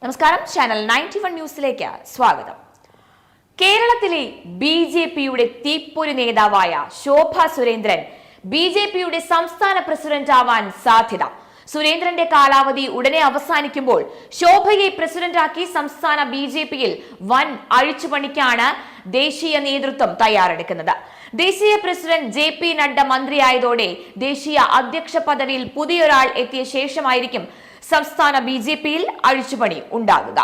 നമസ്കാരം, ചാനൽ 91 ന്യൂസിലേക്ക് സ്വാഗതം. കേരളത്തിലെ ബി.ജെ.പിയുടെ തീപ്പൊരി നേതാവായ ശോഭ സുരേന്ദ്രൻ ബി.ജെ.പിയുടെ സംസ്ഥാന പ്രസിഡന്റ് ആവാൻ സാധ്യത. സുരേന്ദ്രന്റെ കാലാവധി ഉടനെ അവസാനിക്കുമ്പോൾ ശോഭയെ പ്രസിഡന്റാക്കി സംസ്ഥാന ബി.ജെ.പിയിൽ വൻ അഴിച്ചുപണിക്കാണ് ദേശീയ നേതൃത്വം തയ്യാറെടുക്കുന്നത്. ദേശീയ പ്രസിഡന്റ് ജെ.പി. നഡ്ഡ മന്ത്രിയായതോടെ ദേശീയ അധ്യക്ഷ പദവിയിൽ പുതിയൊരാൾ എത്തിയ ശേഷമായിരിക്കും സംസ്ഥാന ബി.ജെ.പിയിൽ അഴിച്ചുപണി ഉണ്ടാകുക.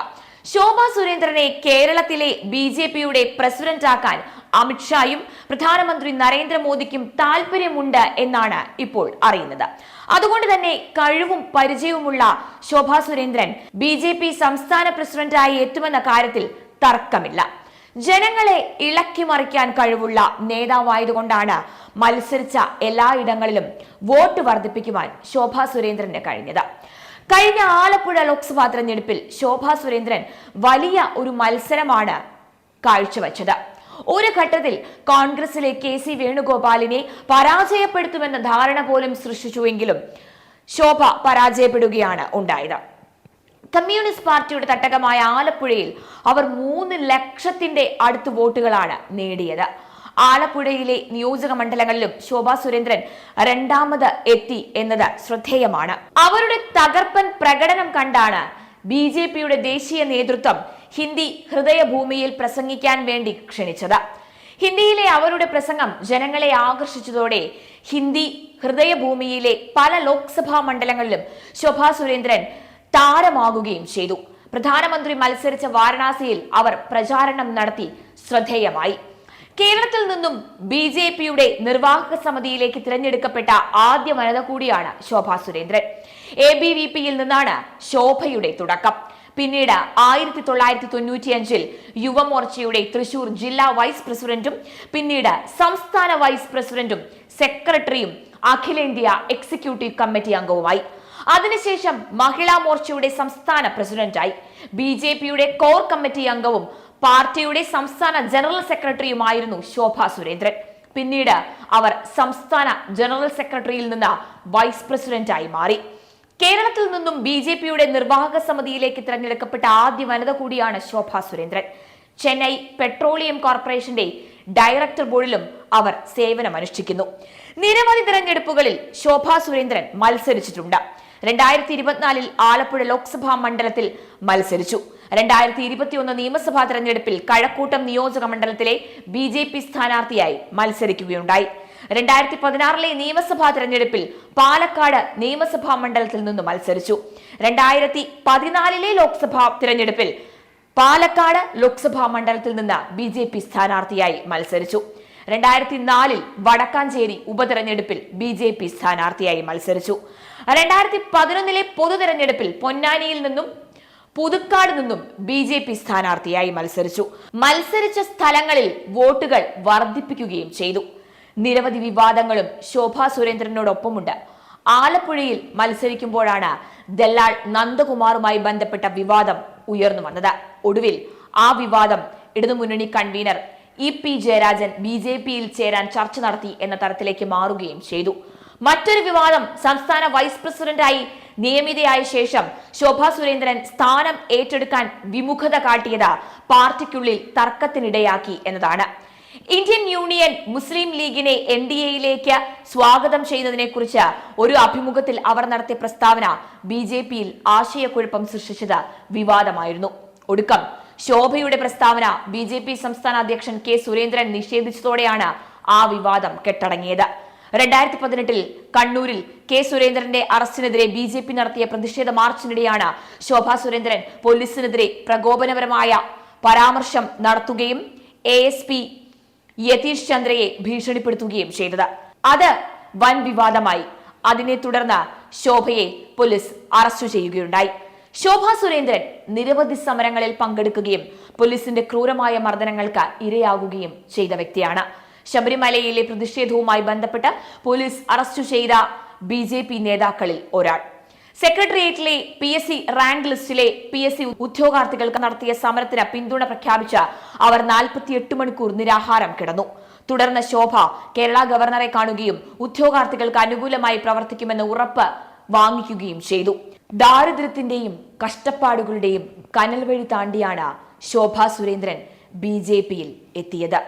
ശോഭ സുരേന്ദ്രനെ കേരളത്തിലെ ബി.ജെ.പിയുടെ പ്രസിഡന്റാക്കാൻ അമിത്ഷായും പ്രധാനമന്ത്രി നരേന്ദ്രമോദിക്കും താല്പര്യമുണ്ട് എന്നാണ് ഇപ്പോൾ അറിയുന്നത്. അതുകൊണ്ട് തന്നെ കഴിവും പരിചയവുമുള്ള ശോഭ സുരേന്ദ്രൻ ബി.ജെ.പി സംസ്ഥാന പ്രസിഡന്റായി എത്തുമെന്ന കാര്യത്തിൽ തർക്കമില്ല. ജനങ്ങളെ ഇളക്കിമറിക്കാൻ കഴിവുള്ള നേതാവായതുകൊണ്ടാണ് മത്സരിച്ച എല്ലായിടങ്ങളിലും വോട്ട് വർദ്ധിപ്പിക്കുവാൻ ശോഭ സുരേന്ദ്രന് കഴിഞ്ഞത്. കഴിഞ്ഞ ആലപ്പുഴ ലോക്സഭാ തെരഞ്ഞെടുപ്പിൽ ശോഭ സുരേന്ദ്രൻ വലിയ ഒരു മത്സരമാണ് കാഴ്ചവെച്ചത്. ഒരു ഘട്ടത്തിൽ കോൺഗ്രസിലെ കെ.സി. വേണുഗോപാലിനെ പരാജയപ്പെടുത്തുമെന്ന ധാരണ പോലും സൃഷ്ടിച്ചുവെങ്കിലും ശോഭ പരാജയപ്പെടുകയാണ് ഉണ്ടായത്. കമ്മ്യൂണിസ്റ്റ് പാർട്ടിയുടെ തട്ടകമായ ആലപ്പുഴയിൽ അവർ 3 ലക്ഷത്തിന്റെ അടുത്ത് വോട്ടുകളാണ് നേടിയത്. ആലപ്പുഴയിലെ നിയോജക മണ്ഡലങ്ങളിലും ശോഭ സുരേന്ദ്രൻ രണ്ടാമത് എത്തി എന്നത് ശ്രദ്ധേയമാണ്. അവരുടെ തകർപ്പൻ പ്രകടനം കണ്ടാണ് ബി.ജെ.പിയുടെ ദേശീയ നേതൃത്വം ഹിന്ദി ഹൃദയഭൂമിയിൽ പ്രസംഗിക്കാൻ വേണ്ടി ക്ഷണിച്ചത്. ഹിന്ദിയിലെ അവരുടെ പ്രസംഗം ജനങ്ങളെ ആകർഷിച്ചതോടെ ഹിന്ദി ഹൃദയഭൂമിയിലെ പല ലോക്സഭാ മണ്ഡലങ്ങളിലും ശോഭ സുരേന്ദ്രൻ താരമാകുകയും ചെയ്തു. പ്രധാനമന്ത്രി മത്സരിച്ച വാരണാസിയിൽ അവർ പ്രചാരണം നടത്തി ശ്രദ്ധേയമായി. കേരളത്തിൽ നിന്നും ബി.ജെ.പിയുടെ നിർവാഹക സമിതിയിലേക്ക് തിരഞ്ഞെടുക്കപ്പെട്ട ആദ്യ വനിത കൂടിയാണ് ശോഭ സുരേന്ദ്രൻ. ABVP-യിൽ നിന്നാണ് ശോഭയുടെ തുടക്കം. പിന്നീട് 1995-ൽ യുവമോർച്ചയുടെ തൃശൂർ ജില്ലാ വൈസ് പ്രസിഡന്റും പിന്നീട് സംസ്ഥാന വൈസ് പ്രസിഡന്റും സെക്രട്ടറിയും അഖിലേന്ത്യാ എക്സിക്യൂട്ടീവ് കമ്മിറ്റി അംഗവുമായി. അതിനുശേഷം മഹിളാ മോർച്ചയുടെ സംസ്ഥാന പ്രസിഡന്റായി. ബി.ജെ.പിയുടെ കോർ കമ്മിറ്റി അംഗവും പാർട്ടിയുടെ സംസ്ഥാന ജനറൽ സെക്രട്ടറിയുമായിരുന്നു ശോഭ സുരേന്ദ്രൻ. പിന്നീട് അവർ സംസ്ഥാന ജനറൽ സെക്രട്ടറിയിൽ നിന്ന് വൈസ് പ്രസിഡന്റായി മാറി. കേരളത്തിൽ നിന്നും ബി.ജെ.പിയുടെ നിർവാഹക സമിതിയിലേക്ക് തിരഞ്ഞെടുക്കപ്പെട്ട ആദ്യ വനിത കൂടിയാണ് ശോഭ സുരേന്ദ്രൻ. ചെന്നൈ പെട്രോളിയം കോർപ്പറേഷന്റെ ഡയറക്ടർ ബോർഡിലും അവർ സേവനമനുഷ്ഠിക്കുന്നു. നിരവധി തിരഞ്ഞെടുപ്പുകളിൽ ശോഭ സുരേന്ദ്രൻ മത്സരിച്ചിട്ടുണ്ട്. 2024-ൽ ആലപ്പുഴ ലോക്സഭാ മണ്ഡലത്തിൽ മത്സരിച്ചു. 2021 നിയമസഭാ തെരഞ്ഞെടുപ്പിൽ കഴക്കൂട്ടം നിയോജക മണ്ഡലത്തിലെ ബി.ജെ.പി സ്ഥാനാർത്ഥിയായി മത്സരിക്കുകയുണ്ടായി. 2016-ലെ നിയമസഭാ തെരഞ്ഞെടുപ്പിൽ പാലക്കാട് നിയമസഭാ മണ്ഡലത്തിൽ നിന്ന് മത്സരിച്ചു. 2014-ലെ ലോക്സഭാ തെരഞ്ഞെടുപ്പിൽ പാലക്കാട് ലോക്സഭാ മണ്ഡലത്തിൽ നിന്ന് ബി.ജെ.പി സ്ഥാനാർത്ഥിയായി മത്സരിച്ചു. 2004-ൽ വടക്കാഞ്ചേരി ഉപതെരഞ്ഞെടുപ്പിൽ ബി.ജെ.പി സ്ഥാനാർത്ഥിയായി മത്സരിച്ചു. 2011-ലെ പൊതു തെരഞ്ഞെടുപ്പിൽ പൊന്നാനിയിൽ നിന്നും പുതുക്കാട് നിന്നും ബി.ജെ.പി സ്ഥാനാർത്ഥിയായി മത്സരിച്ചു. മത്സരിച്ച സ്ഥലങ്ങളിൽ വോട്ടുകൾ വർദ്ധിപ്പിക്കുകയും ചെയ്തു. നിരവധി വിവാദങ്ങളും ശോഭ സുരേന്ദ്രനോടൊപ്പമുണ്ട്. ആലപ്പുഴയിൽ മത്സരിക്കുമ്പോഴാണ് ദല്ലാൾ നന്ദകുമാറുമായി ബന്ധപ്പെട്ട വിവാദം ഉയർന്നു വന്നത്. ഒടുവിൽ ആ വിവാദം ഇടതുമുന്നണി കൺവീനർ EP ജയരാജൻ ബി.ജെ.പിയിൽ ചേരാൻ ചർച്ച നടത്തി എന്ന തരത്തിലേക്ക് മാറുകയും ചെയ്തു. മറ്റൊരു വിവാദം സംസ്ഥാന വൈസ് പ്രസിഡന്റായി നിയമിതയായ ശേഷം ശോഭ സുരേന്ദ്രൻ സ്ഥാനം ഏറ്റെടുക്കാൻ വിമുഖത കാട്ടിയത് പാർട്ടിക്കുള്ളിൽ തർക്കത്തിനിടയാക്കി എന്നതാണ്. ഇന്ത്യൻ യൂണിയൻ മുസ്ലിം ലീഗിനെ NDA-യിലേക്ക് സ്വാഗതം ചെയ്യുന്നതിനെ കുറിച്ച് ഒരു അഭിമുഖത്തിൽ അവർ നടത്തിയ പ്രസ്താവന ബി.ജെ.പിയിൽ ആശയക്കുഴപ്പം സൃഷ്ടിച്ചത് വിവാദമായിരുന്നു. ഒടുക്കം ശോഭയുടെ പ്രസ്താവന ബി.ജെ.പി സംസ്ഥാന അധ്യക്ഷൻ K. സുരേന്ദ്രൻ നിഷേധിച്ചതോടെയാണ് ആ വിവാദം കെട്ടടങ്ങിയത്. 2018-ൽ കണ്ണൂരിൽ K. സുരേന്ദ്രന്റെ അറസ്റ്റിനെതിരെ ബി.ജെ.പി നടത്തിയ പ്രതിഷേധ മാർച്ചിനിടെയാണ് ശോഭ സുരേന്ദ്രൻ പോലീസിനെതിരെ പ്രകോപനപരമായ പരാമർശം നടത്തുകയും ASP യതീഷ് ചന്ദ്രയെ ഭീഷണിപ്പെടുത്തുകയും ചെയ്തത്. അത് വൻ വിവാദമായി. അതിനെ തുടർന്ന് ശോഭയെ പോലീസ് അറസ്റ്റ് ചെയ്യുകയുണ്ടായി. ശോഭ സുരേന്ദ്രൻ നിരവധി സമരങ്ങളിൽ പങ്കെടുക്കുകയും പോലീസിന്റെ ക്രൂരമായ മർദ്ദനങ്ങൾക്ക് ഇരയാകുകയും ചെയ്ത വ്യക്തിയാണ്. ശബരിമലയിലെ പ്രതിഷേധവുമായി ബന്ധപ്പെട്ട് പോലീസ് അറസ്റ്റ് ചെയ്ത ബി.ജെ.പി നേതാക്കളിൽ ഒരാൾ. സെക്രട്ടേറിയറ്റിലെ PSC റാങ്ക് ലിസ്റ്റിലെ PSC ഉദ്യോഗാർത്ഥികൾക്ക് നടത്തിയ സമരത്തിന് പിന്തുണ പ്രഖ്യാപിച്ച് അവർ 48 മണിക്കൂർ നിരാഹാരം കിടന്നു. തുടർന്ന് ശോഭ കേരള ഗവർണറെ കാണുകയും ഉദ്യോഗാർത്ഥികൾക്ക് അനുകൂലമായി പ്രവർത്തിക്കുമെന്ന് ഉറപ്പ് വാങ്ങിക്കുകയും ചെയ്തു. ദാരിദ്ര്യത്തിന്റെയും കഷ്ടപ്പാടുകളുടെയും കനൽ വഴി താണ്ടിയാണ് ശോഭാ സുരേന്ദ്രൻ BJP-യിൽ എത്തിയത്.